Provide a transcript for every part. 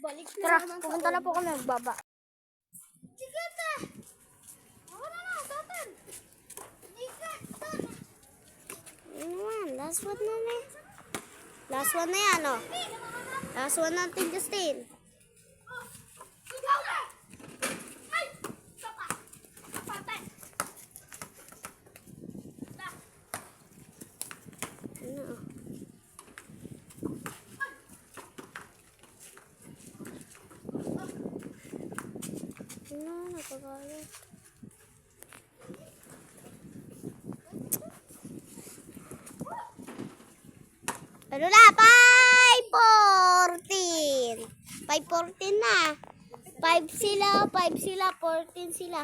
Tara, pupunta na po kami magbaba. Chikete! Wala na, satan! Ano man, last one na na. Last one na yan, oh. Last one natin, Justin. Ano? Ano, nakagalit. Ano na? 5:14. 5:14 na. 5 sila, 14 sila.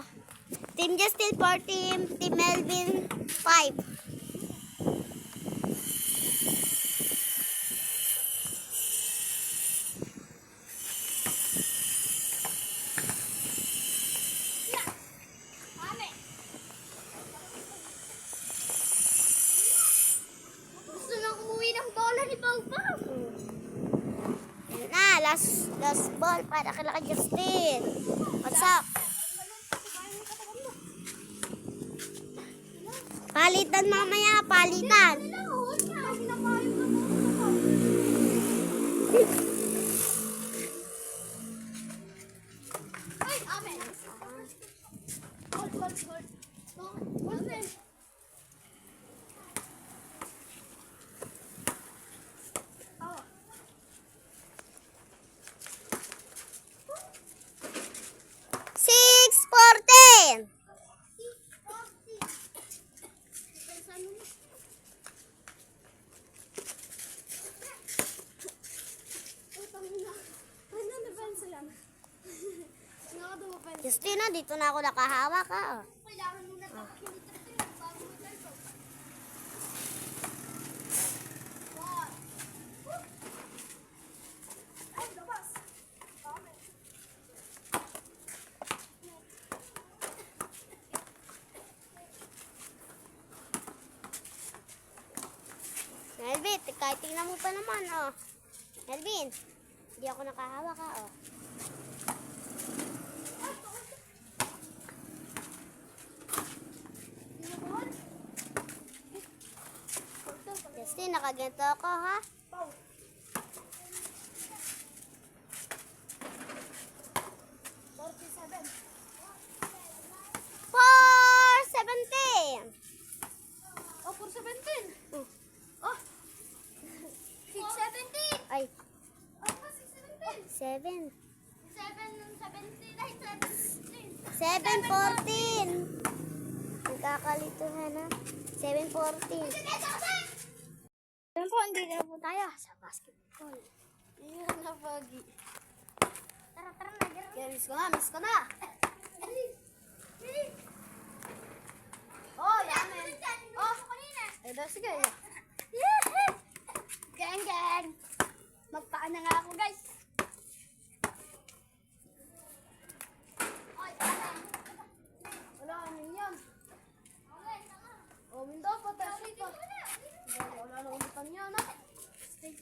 Team Justin 4, Team Melvin 5. Gusto nang umuwi ng bola ni Pagpag. Yan na, last ball para kay Justin. What's up? Palitan mamaya, palitan. Ay, amen. Hold. Amen. Oh. 6:14. Justin, dito na ako nakahawak ka. Kailangan mo na pagkinitin bago mo ito. Ay, labas. Amen. Melvin, kahit tingnan mo pa naman, oh. Melvin, hindi ako nakahawak ka, oh. Justin, nakaganto ako, ha? Pau. 47. 4:17. Oh, 417. Hmm. Oh. 617. Ay, Oh, 617. 7. 717 ay 717. 7:14. Nagkakalituhan, ha? 7:14. Ayan po, hindi na po tayo sa basketball. Iyan na pagi. Tara na, garo. Okay, miss ko na. Oh, yaman. Oh, Ay, sige. Gang. Magpaan na nga ako, guys. Ay, Wala, amin yan. Oh, mindo pa, tayo pa. Wala na ulitan yan, ha?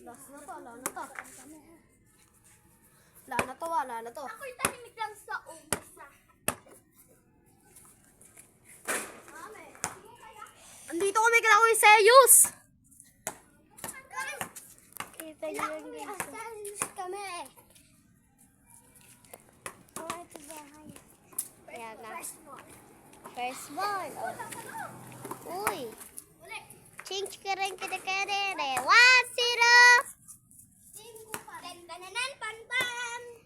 Last na to, wala na to. Ako'y tahimik lang sa umpisa. Mame. Andito kami kala ko yung Seyus. Kita niyo yung guys. Asan kami? Oh, ito bahay. Kaya nga. First ball. Oh. Uy. Change ka rin kita kere. 1-0. Tananan, pan.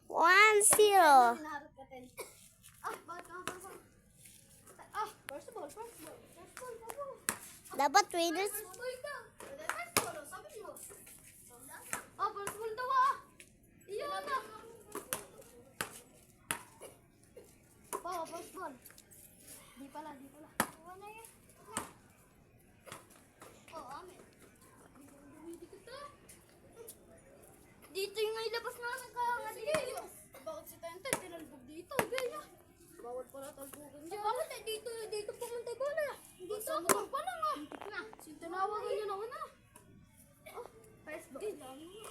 1-0. First ball. Dapat winners. First ball daw ah. Iyon na. First ball. Di pala. Wala yan. Amen. Dito yung ilabas namin kaya nga dito. Bakit si Tenten tinalbog dito? Gaya. Bawal pala talbugan dyan. Bakit dito pumunta bola? Dito Basta ako. motor pa lang, ah. Na. Tinawagan niyo na una. First ball. Eh, dami nga.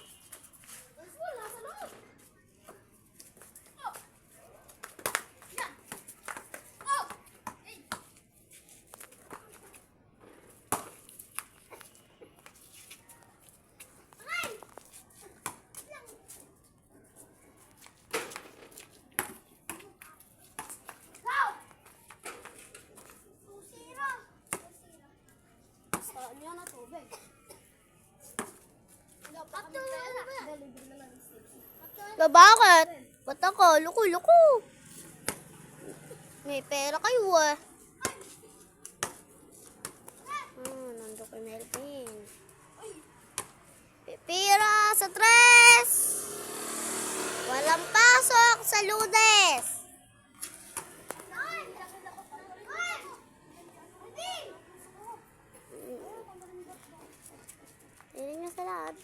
Bakit? Ba't ako? Luko. May pera kayo ah. Nandun kay Melvin. Pipira sa tres. Walang pasok sa Ludes. Tingnan nyo sa lahat.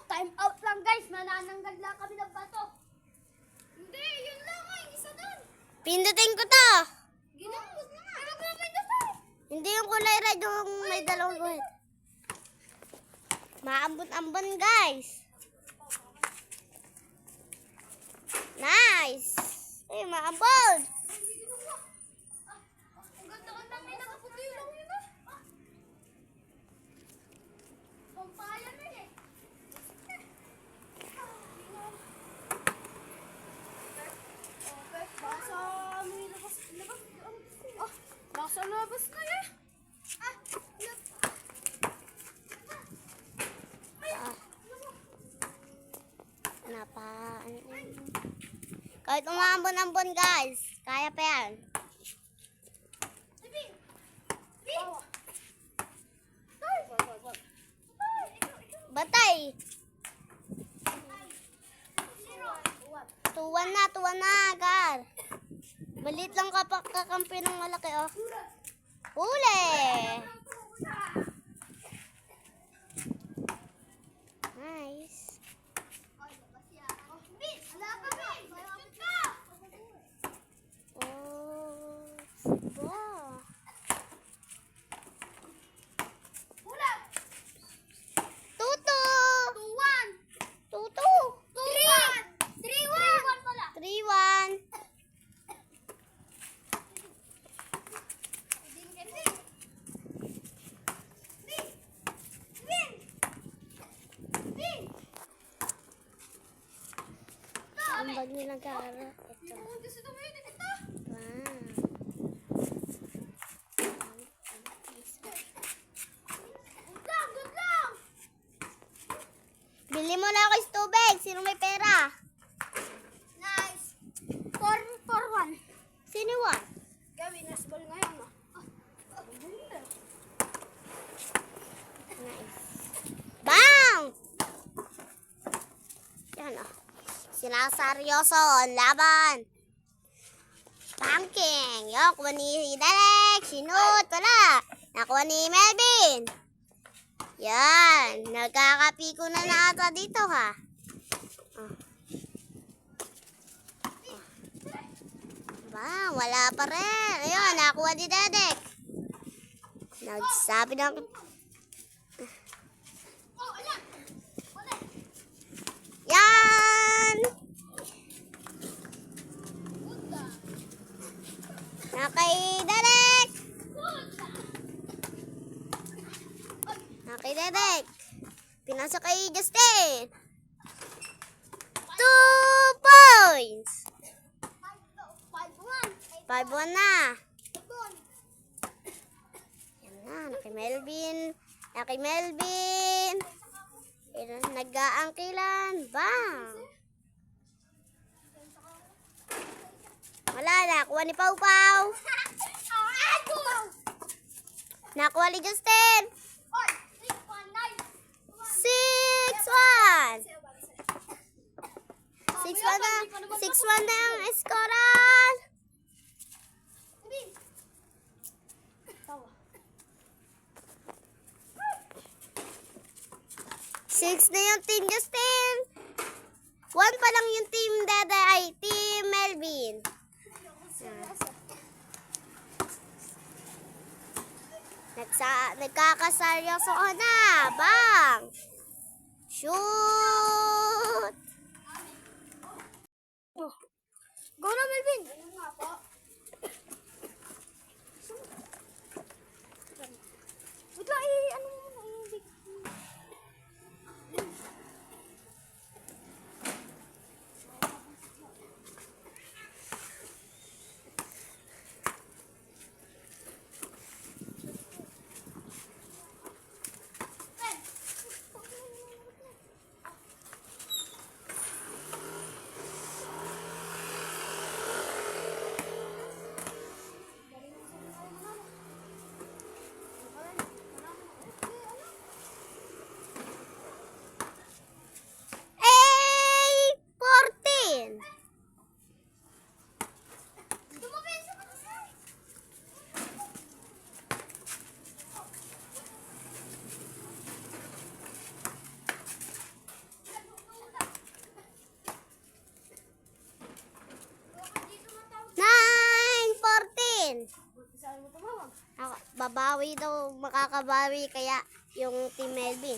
Time out lang guys, manananggal lang kami ng bato. Hindi, yun lang ay, isa doon. Pindutin ko to. Ginawa, wag na nga. Ay, wag na pindutin. Hindi yung kulay red yung may dalawang guhit. Maambon-ambon guys. Nice. Ay, maambon. Ang ganda-ganda may nakaputi lang yun ah. Pampaya na eh. Basa labas na eh. Kahit umaambon-ambon guys. Kaya pa yan. Batay. Tuwan na, Gar. Malit lang kakampi ng malaki, oh. Huli! Nice. Oh, wow. Tutu! 3-1. Ang bag nilang kara. Ito. Wow. Bili mo na ako is tubig. Sino may pera? Nice. 4-1. Sino one? Gawin, nasbol ngayon ah. Nice. Bang! Yan oh. Sinaseryoso ang laban. Tanking. Yung kuha ni Derek. Sinut. Wala. Nakuha ni Melvin. Yan. Nagkakapiko na ata dito ha. Oh. Bang, wala pa rin. Ayun, nakuha ni Derek. Nagsabi ng... Yan! Nakay Derek! Nakay Derek! Pinasok kay Justin! 2 points! 5-1 na! Yan na, nakay Melvin! Nakay Melvin! Nag-aangkilan. Bang! Wala, nakuha ni Pau Pau. Nakuha ni Justin. 6-1. 6-1 na. 6-1 na ang skoran. Six na yung team Justin. 1 pa lang yung team Dada ay team Melvin. Nagkakasaryoso na. Bang! Shoot! Go na, Melvin! Wait lang, ano mo muna, makakabawi kaya yung Team Melvin.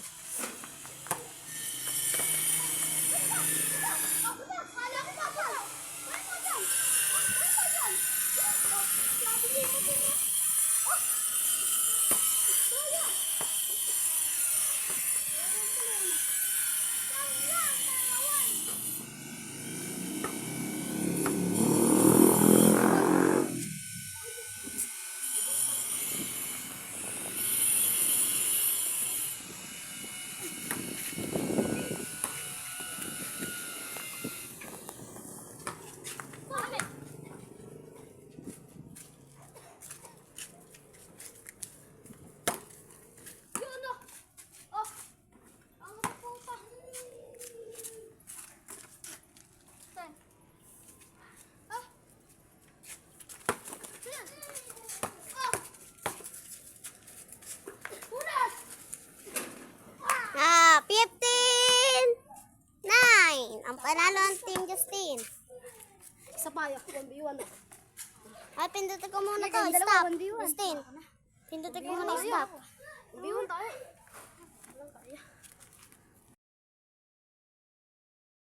Ah, 15-9. Ang panalo ang Team Justin. Isa pa, 1v1 ah. Ay, pindutin ko muna to. Dalawa, Stop. 1v1. Justin. Pindutin ko muna stop. 1v1 tayo. Walang kaya.